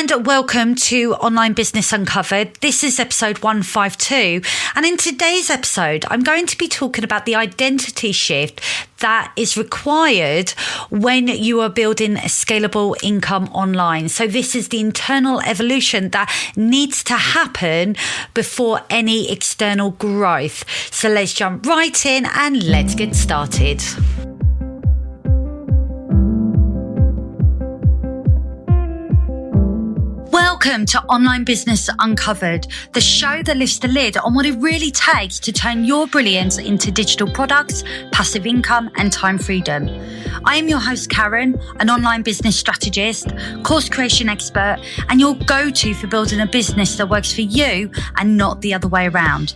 and welcome to Online Business Uncovered. This is episode 152. And in today's episode, I'm going to be talking about the identity shift that is required when you are building a scalable income online. So this is the internal evolution that needs to happen before any external growth. So let's jump right in and let's get started. Welcome to Online Business Uncovered, the show that lifts the lid on what it really takes to turn your brilliance into digital products, passive income, and time freedom. I am your host, Karen, an online business strategist, course creation expert, and your go-to for building a business that works for you and not the other way around.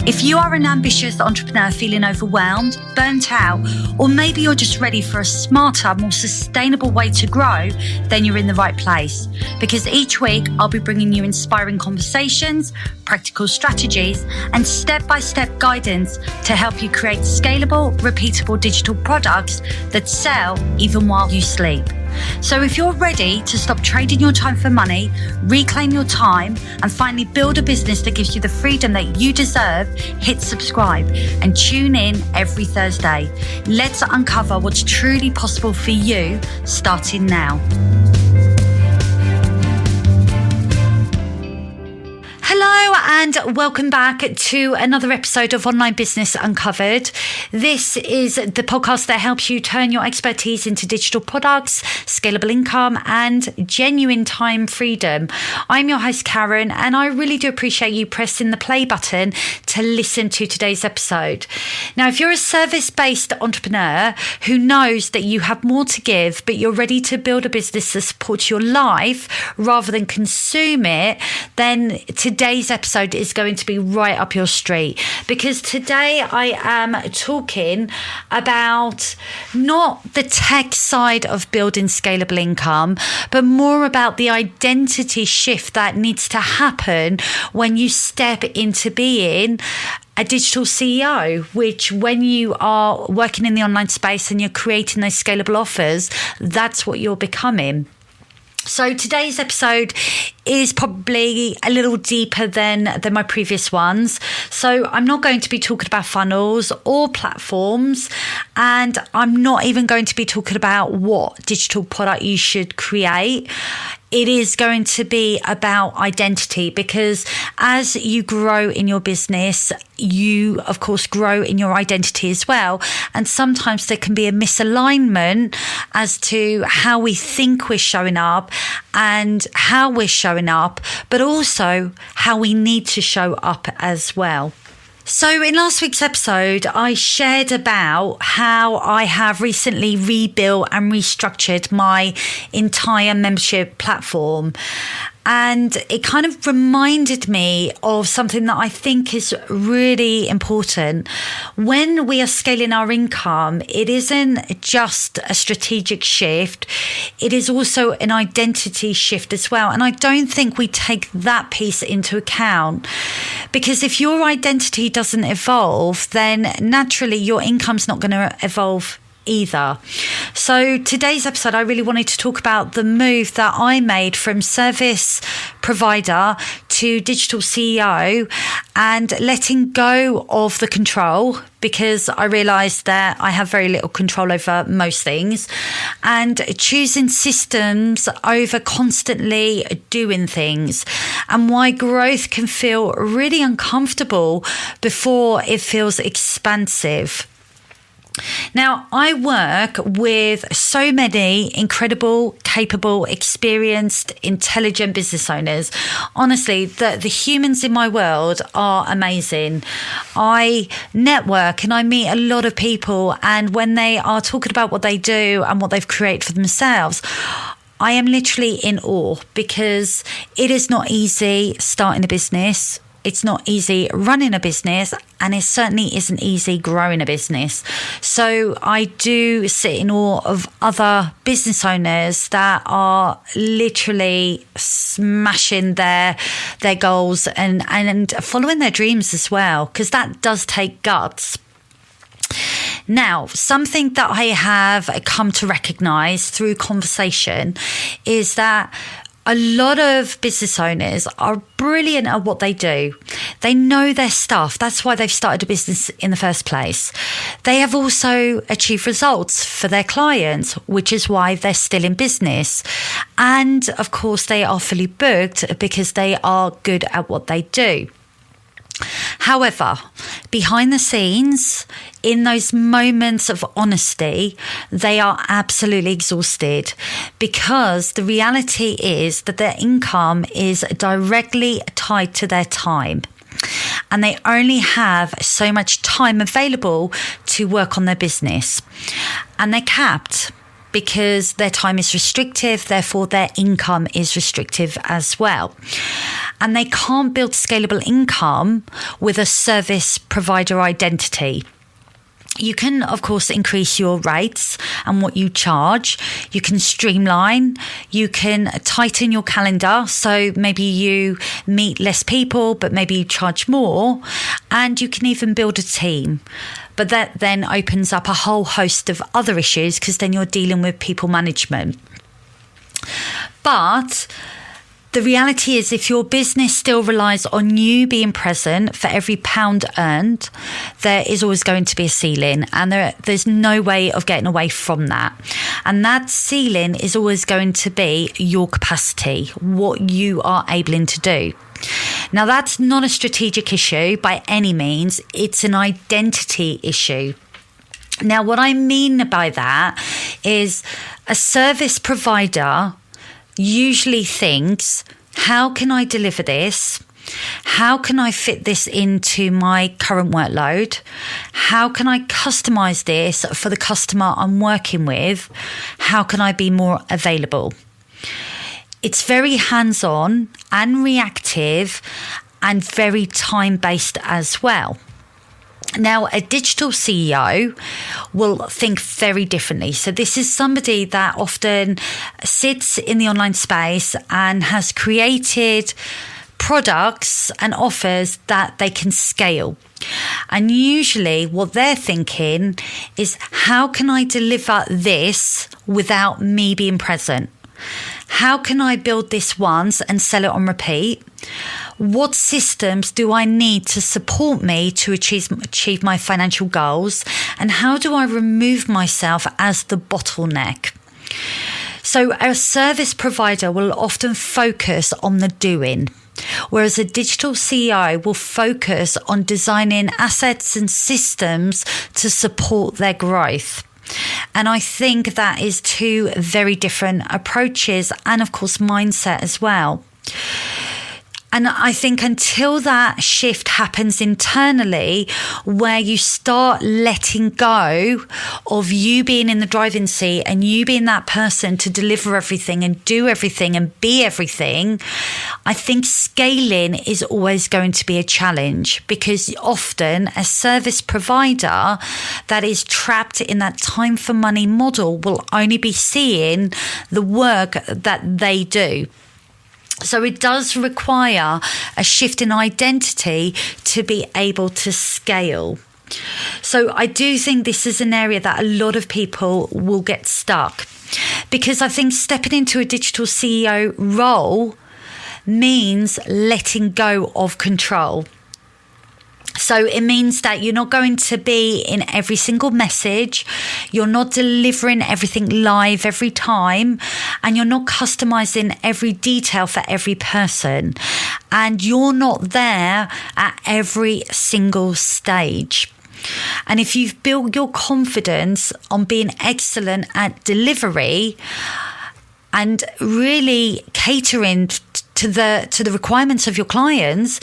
If you are an ambitious entrepreneur feeling overwhelmed, burnt out, or maybe you're just ready for a smarter, more sustainable way to grow, then you're in the right place. Because each week I'll be bringing you inspiring conversations, practical strategies, and step-by-step guidance to help you create scalable, repeatable digital products that sell even while you sleep. So if you're ready to stop trading your time for money, reclaim your time, and finally build a business that gives you the freedom that you deserve, hit subscribe and tune in every Thursday. Let's uncover what's truly possible for you, starting now. Hello and welcome back to another episode of Online Business Uncovered. This is the podcast that helps you turn your expertise into digital products, scalable income, and genuine time freedom. I'm your host, Karen, and I really do appreciate you pressing the play button to listen to today's episode. Now, if you're a service-based entrepreneur who knows that you have more to give, but you're ready to build a business that supports your life rather than consume it, then today's episode is going to be right up your street, because today I am talking about not the tech side of building scalable income, but more about the identity shift that needs to happen when you step into being a digital CEO, which when you are working in the online space and you're creating those scalable offers, that's what you're becoming. So today's episode is probably a little deeper than my previous ones. So I'm not going to be talking about funnels or platforms, and I'm not even going to be talking about what digital product you should create. It is going to be about identity, because as you grow in your business, you, of course, grow in your identity as well. And sometimes there can be a misalignment as to how we think we're showing up and how we're showing up, but also how we need to show up as well. So in last week's episode, I shared about how I have recently rebuilt and restructured my entire membership platform. And it kind of reminded me of something that I think is really important. When we are scaling our income, it isn't just a strategic shift. It is also an identity shift as well. And I don't think we take that piece into account, because if your identity doesn't evolve, then naturally your income's not going to evolve either. So today's episode, I really wanted to talk about the move that I made from service provider to digital CEO, and letting go of the control, because I realized that I have very little control over most things, and choosing systems over constantly doing things, and why growth can feel really uncomfortable before it feels expansive. Now, I work with so many incredible, capable, experienced, intelligent business owners. Honestly, the humans in my world are amazing. I network and I meet a lot of people, and when they are talking about what they do and what they've created for themselves, I am literally in awe, because it is not easy starting a business. It's not easy running a business, and it certainly isn't easy growing a business. So I do sit in awe of other business owners that are literally smashing their goals and following their dreams as well, because that does take guts. Now, something that I have come to recognize through conversation is that A lot of business owners are brilliant at what they do. They know their stuff. That's why they've started a business in the first place. They have also achieved results for their clients, which is why they're still in business. And of course, they are fully booked because they are good at what they do. However, behind the scenes, in those moments of honesty, they are absolutely exhausted because the reality is that their income is directly tied to their time. And they only have so much time available to work on their business. And they're capped because their time is restrictive, therefore their income is restrictive as well. And they can't build scalable income with a service provider identity. You can, of course, increase your rates and what you charge. You can streamline. You can tighten your calendar. So maybe you meet less people, but maybe you charge more. And you can even build a team. But that then opens up a whole host of other issues because then you're dealing with people management. But the reality is, if your business still relies on you being present for every pound earned, there is always going to be a ceiling, and there's no way of getting away from that. And that ceiling is always going to be your capacity, what you are able to do. Now, that's not a strategic issue by any means. It's an identity issue. Now, what I mean by that is a service provider usually thinks, how can I deliver this? How can I fit this into my current workload? How can I customize this for the customer I'm working with? How can I be more available? It's very hands-on and reactive and very time-based as well. Now, a digital CEO will think very differently. So this is somebody that often sits in the online space and has created products and offers that they can scale. And usually what they're thinking is, how can I deliver this without me being present? How can I build this once and sell it on repeat? What systems do I need to support me to achieve my financial goals? And how do I remove myself as the bottleneck? So a service provider will often focus on the doing, whereas a digital CEO will focus on designing assets and systems to support their growth. And I think that is two very different approaches and, of course, mindset as well. And I think until that shift happens internally, where you start letting go of you being in the driving seat and you being that person to deliver everything and do everything and be everything, I think scaling is always going to be a challenge, because often a service provider that is trapped in that time for money model will only be seeing the work that they do. So it does require a shift in identity to be able to scale. So I do think this is an area that a lot of people will get stuck, because I think stepping into a digital CEO role means letting go of control. So it means that you're not going to be in every single message, you're not delivering everything live every time, and you're not customizing every detail for every person, and you're not there at every single stage. And if you've built your confidence on being excellent at delivery and really catering to the requirements of your clients,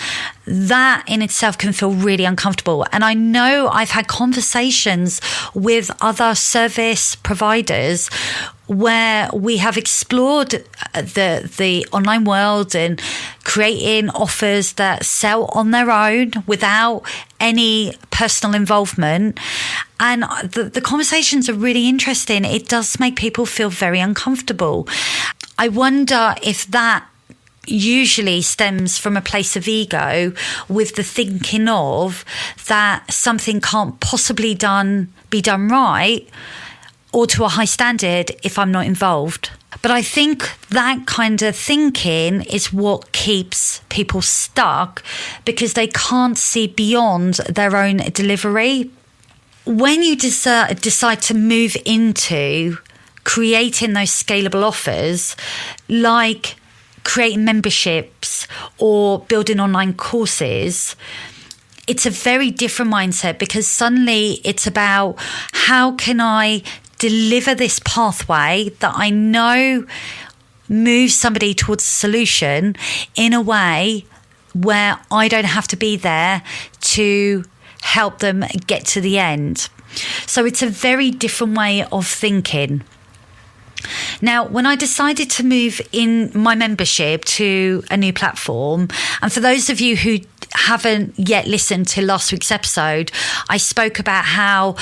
that in itself can feel really uncomfortable. And I know I've had conversations with other service providers where we have explored the online world and creating offers that sell on their own without any personal involvement. And the conversations are really interesting. It does make people feel very uncomfortable. I wonder if that usually stems from a place of ego, with the thinking of that something can't possibly be done right or to a high standard if I'm not involved. But I think that kind of thinking is what keeps people stuck, because they can't see beyond their own delivery. When you decide to move into creating those scalable offers, like creating memberships or building online courses, it's a very different mindset, because suddenly it's about, how can I deliver this pathway that I know moves somebody towards a solution in a way where I don't have to be there to help them get to the end. So it's a very different way of thinking. Now, when I decided to move in my membership to a new platform, and for those of you who haven't yet listened to last week's episode, I spoke about how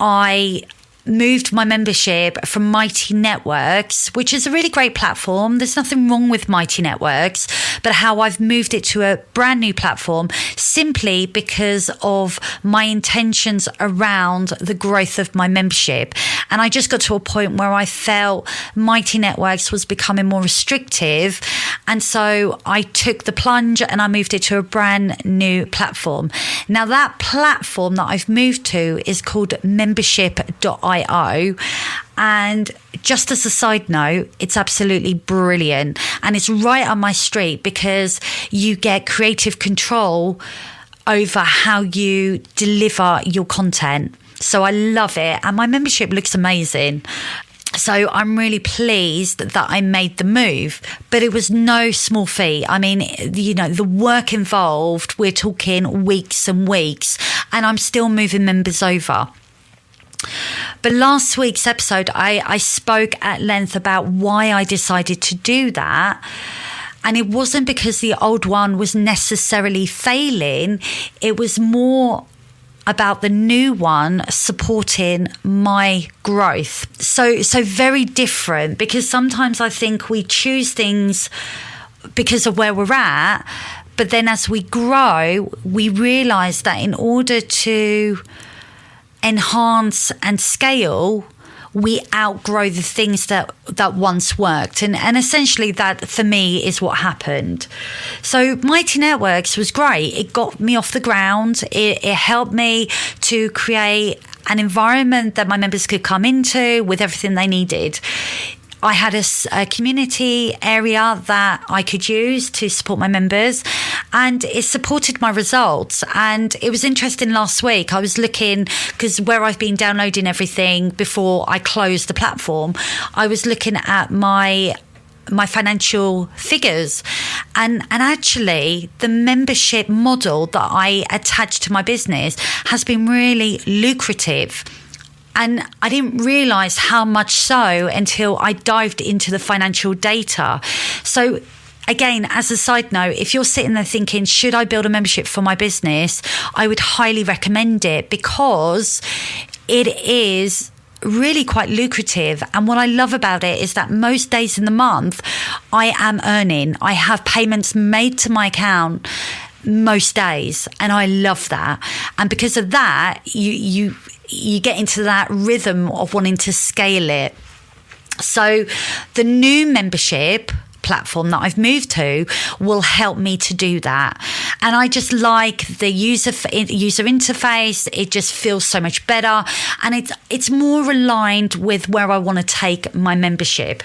I moved my membership from Mighty Networks, which is a really great platform. There's nothing wrong with Mighty Networks, but how I've moved it to a brand new platform simply because of my intentions around the growth of my membership. And I just got to a point where I felt Mighty Networks was becoming more restrictive. And so I took the plunge and I moved it to a brand new platform. Now, that platform that I've moved to is called membership.io. And just as a side note, it's absolutely brilliant. And it's right on my street, because you get creative control over how you deliver your content. So I love it. And my membership looks amazing. So I'm really pleased that I made the move, but it was no small feat. I mean, you know, the work involved, we're talking weeks and weeks, and I'm still moving members over. But last week's episode, I spoke at length about why I decided to do that. And it wasn't because the old one was necessarily failing. It was more about the new one supporting my growth. So very different, because sometimes I think we choose things because of where we're at. But then as we grow, we realize that in order to enhance and scale, we outgrow the things that once worked. And essentially that, for me, is what happened. So Mighty Networks was great. It got me off the ground. It helped me to create an environment that my members could come into with everything they needed. I had a community area that I could use to support my members, and it supported my results. And it was interesting, last week I was looking, because where I've been downloading everything before I closed the platform, I was looking at my financial figures, and actually the membership model that I attached to my business has been really lucrative. And I didn't realise how much so until I dived into the financial data. So again, as a side note, if you're sitting there thinking, should I build a membership for my business? I would highly recommend it, because it is really quite lucrative. And what I love about it is that most days in the month I am earning. I have payments made to my account most days, and I love that. And because of that, you get into that rhythm of wanting to scale it. So the new membership platform that I've moved to will help me to do that. And I just like the user interface. It just feels so much better, and it's more aligned with where I want to take my membership.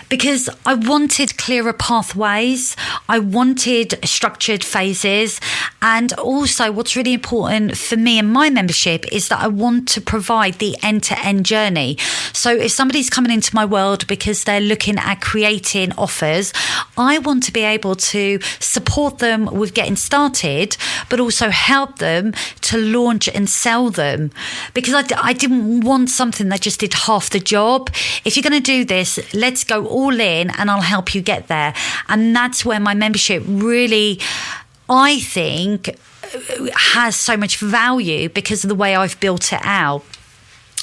Because I wanted clearer pathways, I wanted structured phases, and also what's really important for me and my membership is that I want to provide the end-to-end journey. So if somebody's coming into my world because they're looking at creating offers, I want to be able to support them with getting started, but also help them to launch and sell them. Because I didn't want something that just did half the job. If you're going to do this, let's go all in and I'll help you get there. And that's where my membership really, I think, has so much value because of the way I've built it out.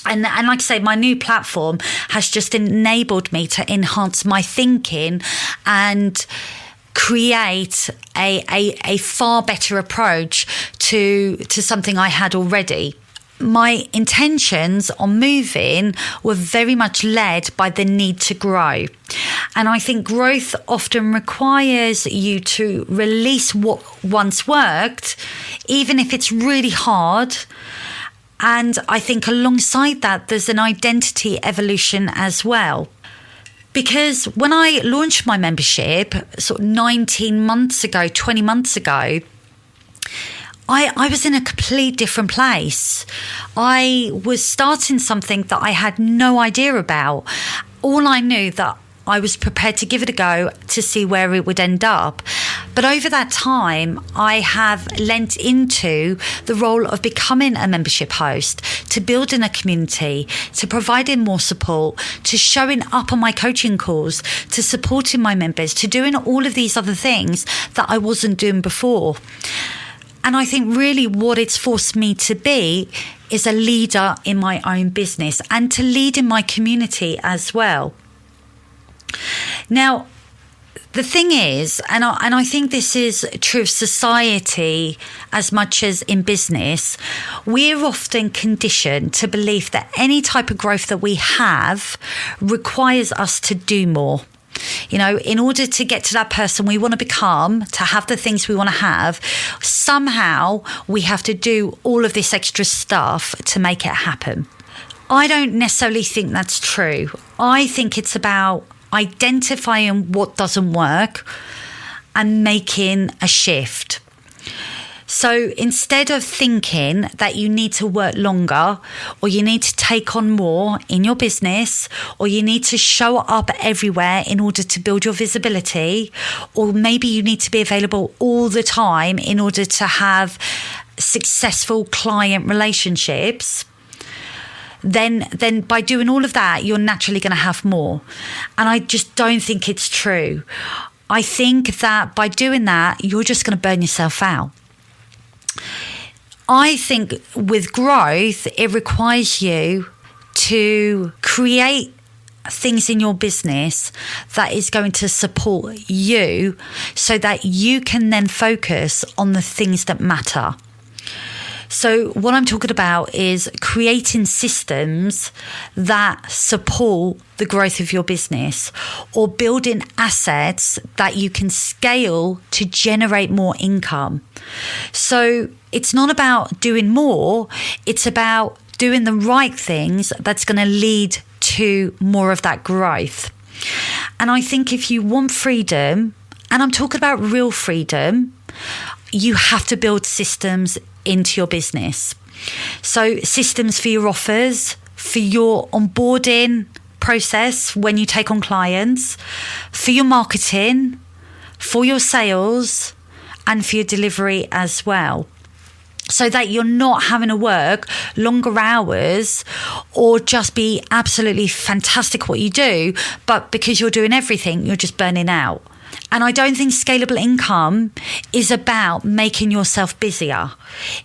And like I say, my new platform has just enabled me to enhance my thinking and create a far better approach to something I had already. my intentions on moving were very much led by the need to grow. And I think growth often requires you to release what once worked, even if it's really hard. And I think alongside that, there's an identity evolution as well. Because when I launched my membership sort of 19 months ago, 20 months ago, I was in a complete different place. I was starting something that I had no idea about. All I knew that I was prepared to give it a go to see where it would end up. But over that time, I have lent into the role of becoming a membership host, to building a community, to providing more support, to showing up on my coaching calls, to supporting my members, to doing all of these other things that I wasn't doing before. And I think really what it's forced me to be is a leader in my own business and to lead in my community as well. Now, the thing is, and I think this is true of society as much as in business, we're often conditioned to believe that any type of growth that we have requires us to do more. You know, in order to get to that person we want to become, to have the things we want to have, somehow we have to do all of this extra stuff to make it happen. I don't necessarily think that's true. I think it's about identifying what doesn't work and making a shift. So instead of thinking that you need to work longer, or you need to take on more in your business, or you need to show up everywhere in order to build your visibility, or maybe you need to be available all the time in order to have successful client relationships, then by doing all of that, you're naturally going to have more. And I just don't think it's true. I think that by doing that, you're just going to burn yourself out. I think with growth, it requires you to create things in your business that is going to support you so that you can then focus on the things that matter. So what I'm talking about is creating systems that support the growth of your business, or building assets that you can scale to generate more income. So it's not about doing more, it's about doing the right things that's going to lead to more of that growth. And I think if you want freedom, and I'm talking about real freedom, you have to build systems into your business. So systems for your offers, for your onboarding process when you take on clients, for your marketing, for your sales, and for your delivery as well. So that you're not having to work longer hours or just be absolutely fantastic at what you do, but because you're doing everything, you're just burning out. And I don't think scalable income is about making yourself busier.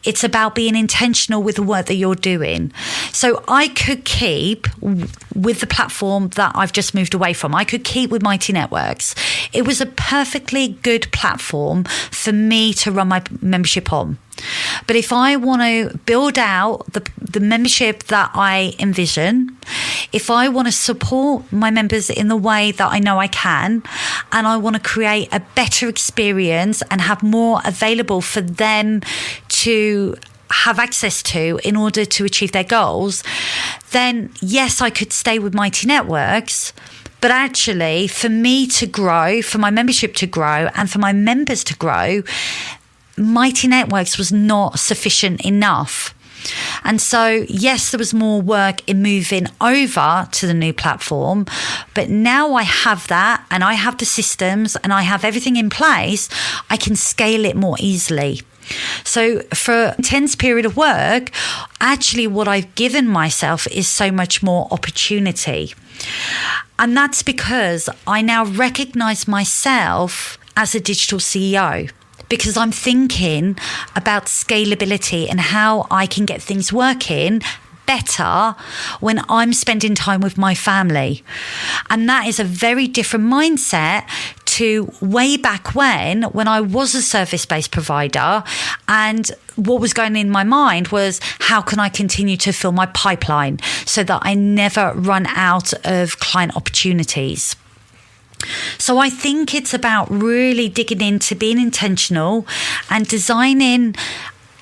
It's about being intentional with the work that you're doing. So I could keep with the platform that I've just moved away from. I could keep with Mighty Networks. It was a perfectly good platform for me to run my membership on. But if I want to build out the membership that I envision, if I want to support my members in the way that I know I can, and I want to create a better experience and have more available for them to have access to in order to achieve their goals, then yes, I could stay with Mighty Networks. But actually, for me to grow, for my membership to grow, and for my members to grow, Mighty Networks was not sufficient enough. And so, yes, there was more work in moving over to the new platform, but now I have that and I have the systems and I have everything in place, I can scale it more easily. So for an intense period of work, actually what I've given myself is so much more opportunity. And that's because I now recognize myself as a digital CEO. Because I'm thinking about scalability and how I can get things working better when I'm spending time with my family. And that is a very different mindset to way back when I was a service-based provider, and what was going in my mind was, how can I continue to fill my pipeline so that I never run out of client opportunities? So I think it's about really digging into being intentional and designing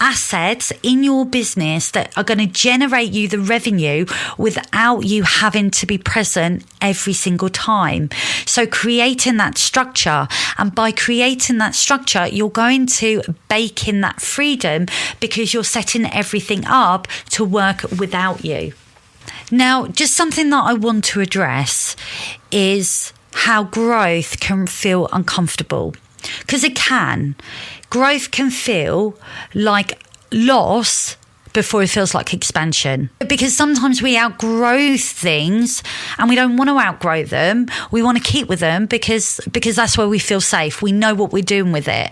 assets in your business that are going to generate you the revenue without you having to be present every single time. So creating that structure, and by creating that structure, you're going to bake in that freedom because you're setting everything up to work without you. Now, just something that I want to address is how growth can feel uncomfortable, because it can. Growth can feel like loss before it feels like expansion, because sometimes we outgrow things and we don't want to outgrow them. We want to keep with them because that's where we feel safe. We know what we're doing with it.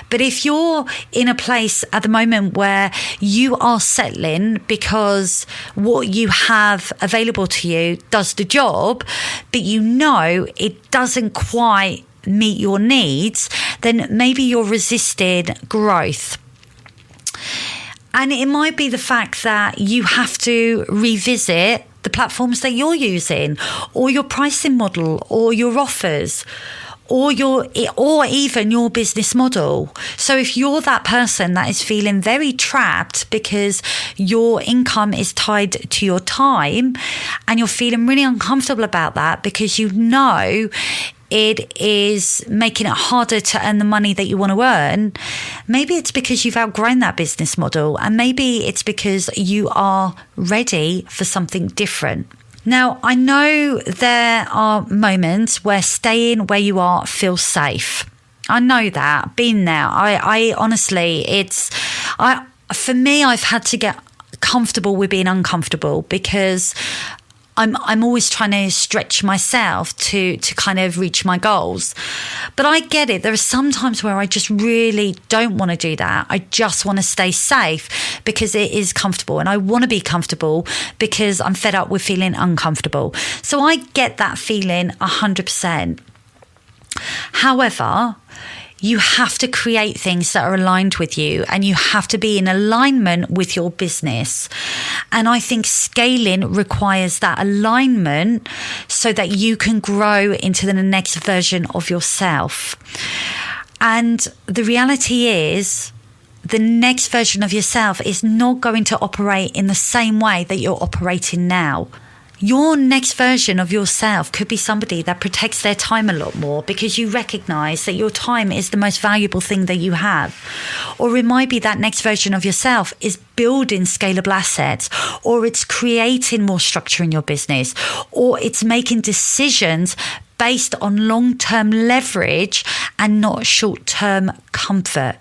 But if you're in a place at the moment where you are settling because what you have available to you does the job, but you know it doesn't quite meet your needs, then maybe you're resisting growth. And it might be the fact that you have to revisit the platforms that you're using, or your pricing model, or your offers, or even your business model. So if you're that person that is feeling very trapped because your income is tied to your time, and you're feeling really uncomfortable about that because you know it is making it harder to earn the money that you want to earn, maybe it's because you've outgrown that business model, and maybe it's because you are ready for something different. Now, I know there are moments where staying where you are feels safe. I know that, been there. I honestly, for me, I've had to get comfortable with being uncomfortable, because I'm always trying to stretch myself to kind of reach my goals. But I get it. There are some times where I just really don't want to do that. I just want to stay safe because it is comfortable, and I want to be comfortable because I'm fed up with feeling uncomfortable. So I get that feeling 100%. However, you have to create things that are aligned with you, and you have to be in alignment with your business. And I think scaling requires that alignment so that you can grow into the next version of yourself. And the reality is, the next version of yourself is not going to operate in the same way that you're operating now. Your next version of yourself could be somebody that protects their time a lot more because you recognize that your time is the most valuable thing that you have. Or it might be that next version of yourself is building scalable assets, or it's creating more structure in your business, or it's making decisions based on long-term leverage and not short-term comfort.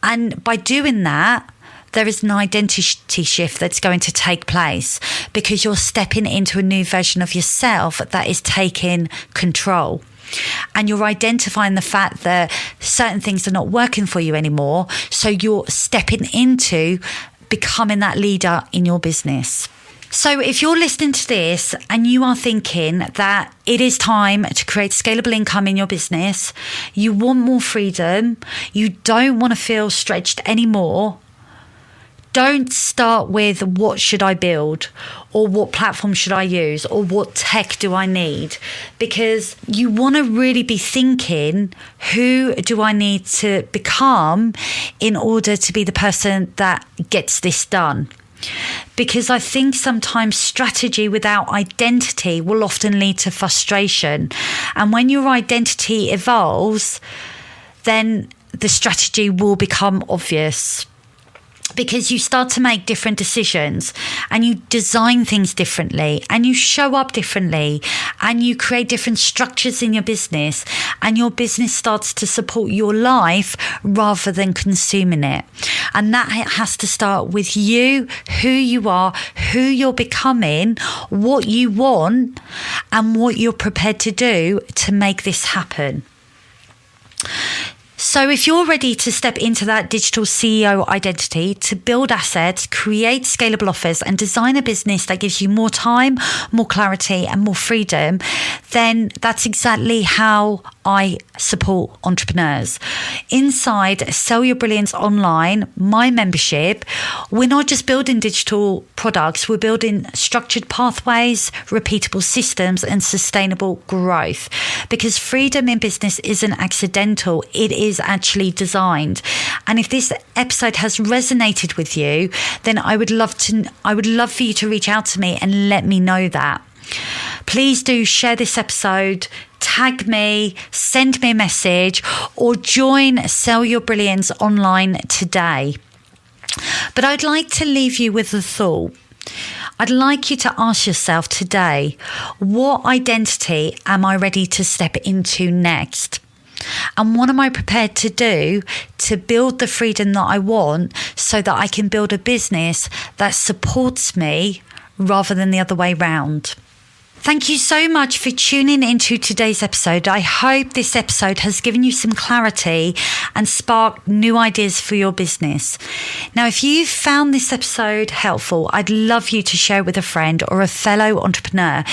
And by doing that, there is an identity shift that's going to take place because you're stepping into a new version of yourself that is taking control. And you're identifying the fact that certain things are not working for you anymore. So you're stepping into becoming that leader in your business. So if you're listening to this and you are thinking that it is time to create scalable income in your business, you want more freedom, you don't want to feel stretched anymore, don't start with what should I build, or what platform should I use, or what tech do I need, because you want to really be thinking, who do I need to become in order to be the person that gets this done? Because I think sometimes strategy without identity will often lead to frustration. And when your identity evolves, then the strategy will become obvious. Because you start to make different decisions, and you design things differently, and you show up differently, and you create different structures in your business, and your business starts to support your life rather than consuming it. And that has to start with you, who you are, who you're becoming, what you want, and what you're prepared to do to make this happen. So if you're ready to step into that digital CEO identity, to build assets, create scalable offers, and design a business that gives you more time, more clarity, and more freedom, then that's exactly how I support entrepreneurs. Inside Sell Your Brilliance Online, my membership, we're not just building digital products, we're building structured pathways, repeatable systems, and sustainable growth. Because freedom in business isn't accidental, it is actually designed. And if this episode has resonated with you, then I would love for you to reach out to me and let me know that. Please do share this episode, tag me, send me a message, or join Sell Your Brilliance Online today. But I'd like to leave you with a thought. I'd like you to ask yourself today, what identity am I ready to step into next? And what am I prepared to do to build the freedom that I want so that I can build a business that supports me rather than the other way round? Thank you so much for tuning into today's episode. I hope this episode has given you some clarity and sparked new ideas for your business. Now, if you found this episode helpful, I'd love you to share it with a friend or a fellow entrepreneur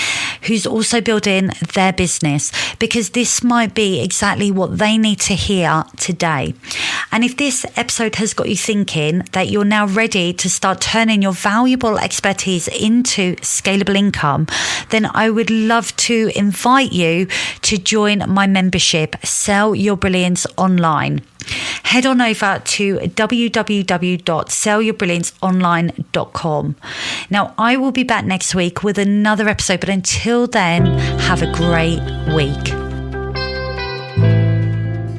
who's also building their business, because this might be exactly what they need to hear today. And if this episode has got you thinking that you're now ready to start turning your valuable expertise into scalable income, then I would love to invite you to join my membership, Sell Your Brilliance Online. Head on over to www.sellyourbrillianceonline.com. Now, I will be back next week with another episode, but until then, have a great week.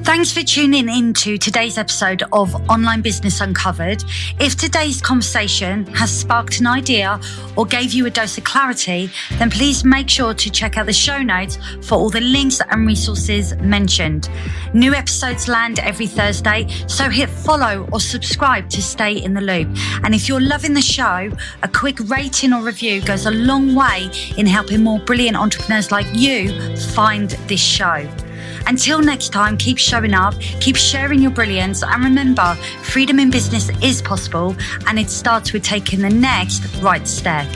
Thanks for tuning into today's episode of Online Business Uncovered. If today's conversation has sparked an idea or gave you a dose of clarity, then please make sure to check out the show notes for all the links and resources mentioned. New episodes land every Thursday, so hit follow or subscribe to stay in the loop. And if you're loving the show, a quick rating or review goes a long way in helping more brilliant entrepreneurs like you find this show. Until next time, keep showing up, keep sharing your brilliance, and remember, freedom in business is possible, and it starts with taking the next right step.